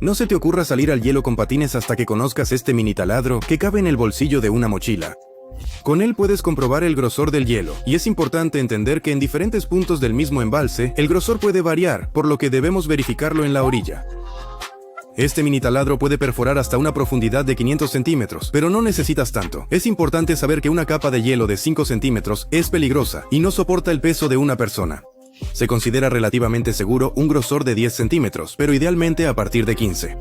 No se te ocurra salir al hielo con patines hasta que conozcas este mini taladro que cabe en el bolsillo de una mochila. Con él puedes comprobar el grosor del hielo, y es importante entender que en diferentes puntos del mismo embalse, el grosor puede variar, por lo que debemos verificarlo en la orilla. Este mini taladro puede perforar hasta una profundidad de 500 centímetros, pero no necesitas tanto. Es importante saber que una capa de hielo de 5 centímetros es peligrosa y no soporta el peso de una persona. Se considera relativamente seguro un grosor de 10 centímetros, pero idealmente a partir de 15.